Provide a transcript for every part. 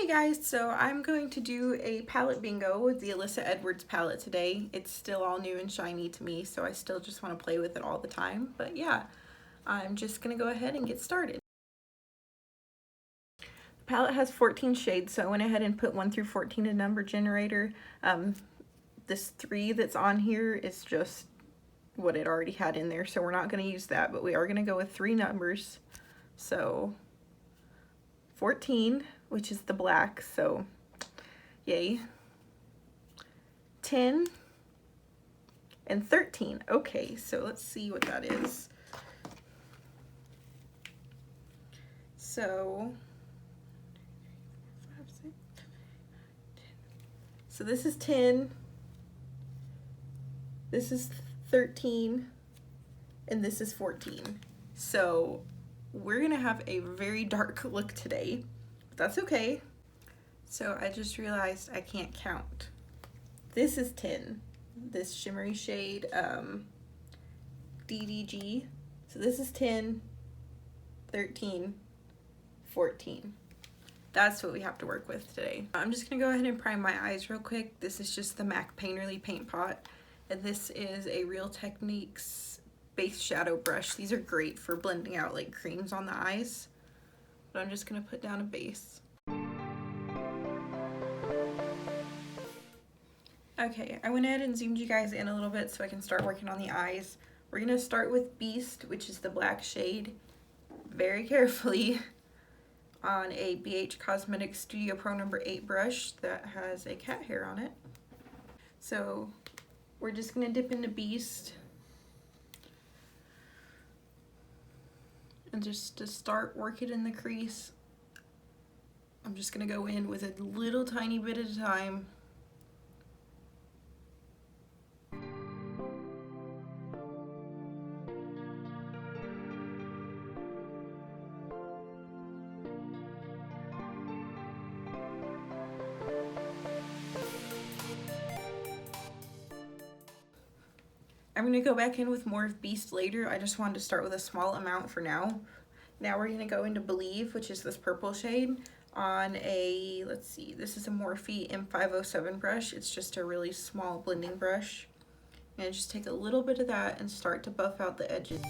Hey guys, so I'm going to do a palette bingo with the Alyssa Edwards palette today. It's still all new and shiny to me, so I still just want to play with it all the time. But yeah, I'm just going to go ahead and get started. The palette has 14 shades, so I went ahead and put 1 through 14 in number generator. This 3 that's on here is just what it already had in there, so we're not going to use that, but we are going to go with 3 numbers. So 14, which is the black, so yay. 10 and 13. Okay, so let's see what that is. So this is 10, this is 13, and this is 14. So we're gonna have a very dark look today, but that's okay. So I just realized I can't count. This is 10, this shimmery shade, DDG. So this is 10, 13, 14. That's what we have to work with today. I'm just gonna go ahead and prime my eyes real quick. This is just the MAC Painterly Paint Pot, and this is a Real Techniques base shadow brush. These are great for blending out like creams on the eyes, but I'm just gonna put down a base. Okay, I went ahead and zoomed you guys in a little bit so I can start working on the eyes. We're gonna start with Beast, which is the black shade, very carefully on a BH Cosmetics Studio Pro number 8 brush that has a cat hair on it. So we're just gonna dip into Beast. And just to start working in the crease, I'm just gonna go in with a little tiny bit at a time. I'm gonna go back in with more of Beast later. I just wanted to start with a small amount for now. Now we're gonna go into Believe, which is this purple shade, on a, let's see, this is a Morphe M507 brush. It's just a really small blending brush. And just take a little bit of that and start to buff out the edges.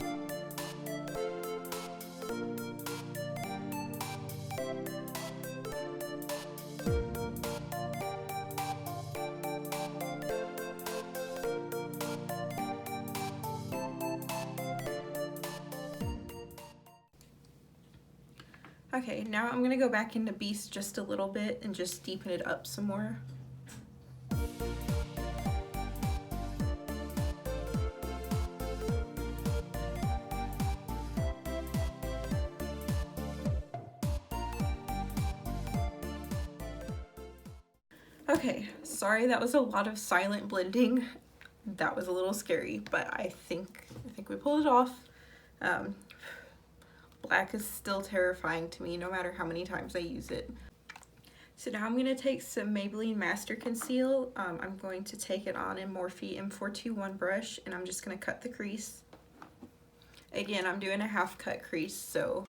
Okay, now I'm gonna go back into Beast just a little bit and just deepen it up some more. Okay, sorry that was a lot of silent blending. That was a little scary, but I think we pulled it off. Black is still terrifying to me no matter how many times I use it. So now I'm going to take some Maybelline Master Conceal. I'm going to take it on a Morphe M421 brush, and I'm just going to cut the crease. Again, I'm doing a half cut crease, so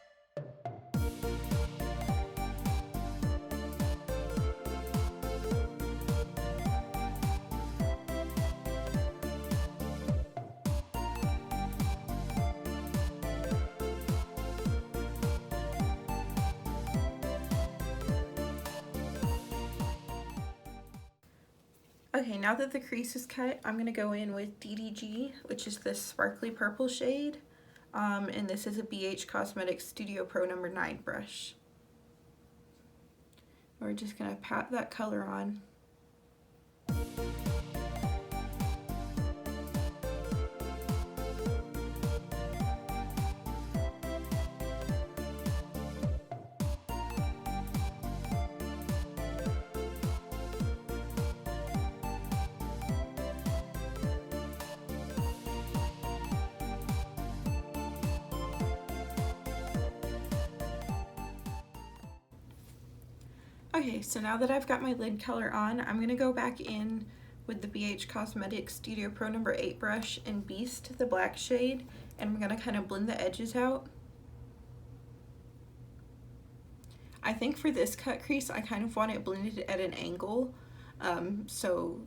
okay, now that the crease is cut, I'm going to go in with DDG, which is this sparkly purple shade, and this is a BH Cosmetics Studio Pro number 9 brush. We're just going to pat that color on. Okay, so now that I've got my lid color on, I'm going to go back in with the BH Cosmetics Studio Pro number 8 brush and Beast, the black shade, and I'm going to kind of blend the edges out. I think for this cut crease, I kind of want it blended at an angle, so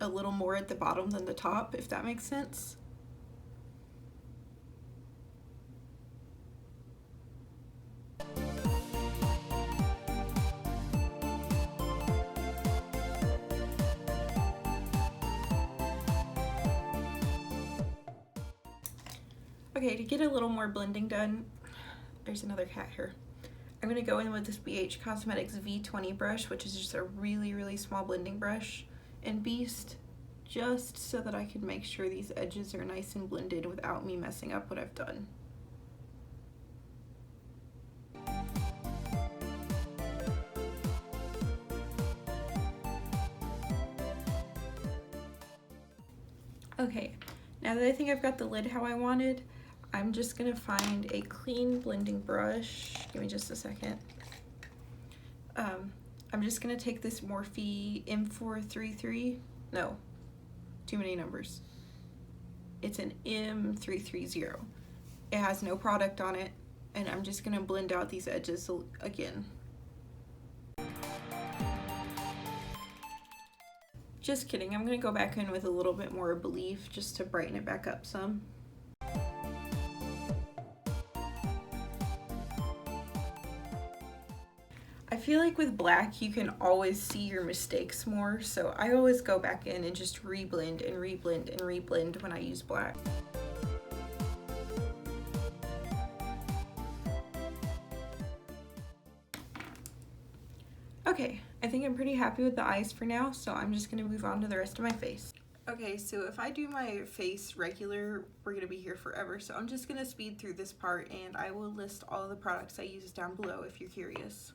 a little more at the bottom than the top, if that makes sense. Okay, to get a little more blending done, there's another cat here. I'm going to go in with this BH Cosmetics V20 brush, which is just a really, really small blending brush in Beast, just so that I can make sure these edges are nice and blended without me messing up what I've done. Okay, now that I think I've got the lid how I wanted, I'm just gonna find a clean blending brush. Give me just a second. I'm just gonna take this Morphe M433. No, too many numbers. It's an M330. It has no product on it, and I'm just gonna blend out these edges again. Just kidding, I'm gonna go back in with a little bit more Believe just to brighten it back up some. I feel like with black you can always see your mistakes more, so I always go back in and just reblend and reblend and reblend when I use black. Okay, I think I'm pretty happy with the eyes for now, so I'm just gonna move on to the rest of my face. Okay, so if I do my face regular, we're gonna be here forever, so I'm just gonna speed through this part and I will list all of the products I use down below if you're curious.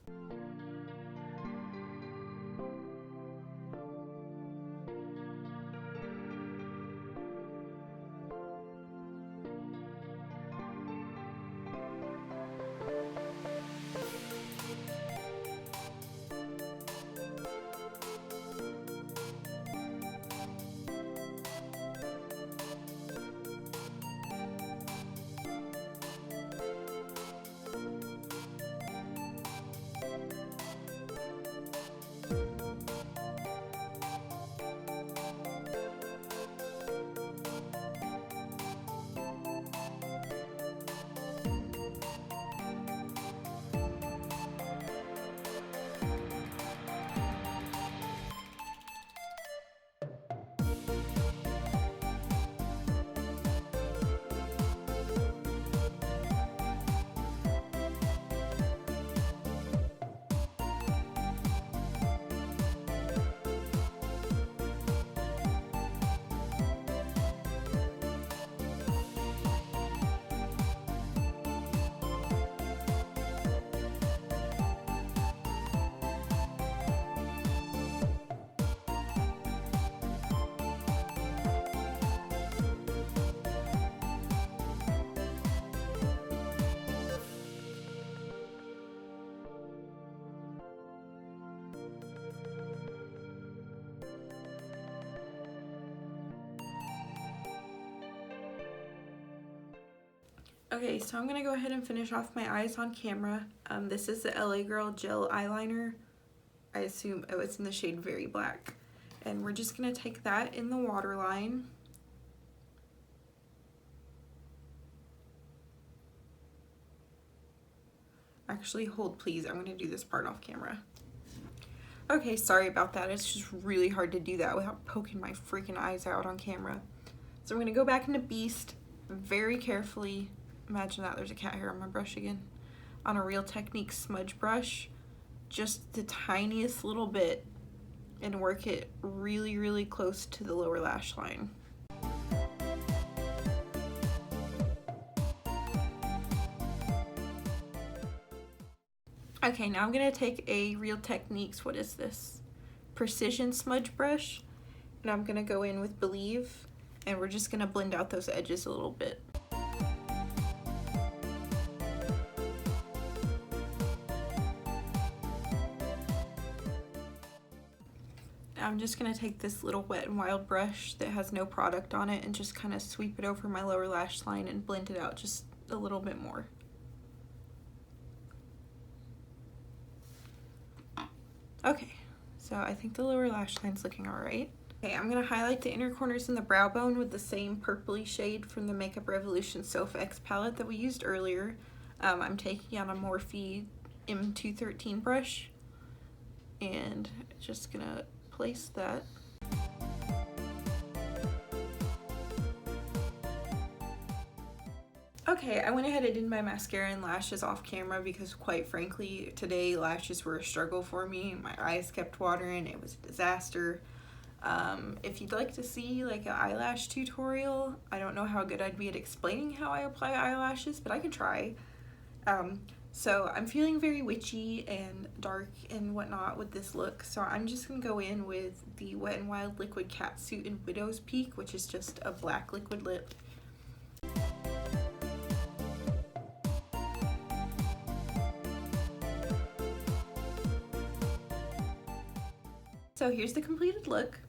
Okay, so I'm gonna go ahead and finish off my eyes on camera. This is the LA Girl Gel Eyeliner. I assume, oh, it's in the shade Very Black. And we're just gonna take that in the waterline. Actually, hold please, I'm gonna do this part off camera. Okay, sorry about that. It's just really hard to do that without poking my freaking eyes out on camera. So I'm gonna go back into Beast very carefully. Imagine that, there's a cat hair on my brush again. On a Real Technique smudge brush, just the tiniest little bit, and work it really, really close to the lower lash line. Okay, now I'm gonna take a Real Techniques, what is this? Precision smudge brush, and I'm gonna go in with Believe, and we're just gonna blend out those edges a little bit. I'm just gonna take this little Wet n Wild brush that has no product on it and just kind of sweep it over my lower lash line and blend it out just a little bit more. Okay, so I think the lower lash line's looking alright. Okay, I'm going to highlight the inner corners in the brow bone with the same purpley shade from the Makeup Revolution SophX palette that we used earlier. I'm taking on a Morphe M213 brush and just going to place that. Okay, I went ahead and did my mascara and lashes off camera because quite frankly today lashes were a struggle for me. My eyes kept watering, it was a disaster. If you'd like to see like an eyelash tutorial, I don't know how good I'd be at explaining how I apply eyelashes, but I can try. So I'm feeling very witchy and dark and whatnot with this look, so I'm just going to go in with the Wet n Wild Liquid Catsuit in Widow's Peak, which is just a black liquid lip. So here's the completed look.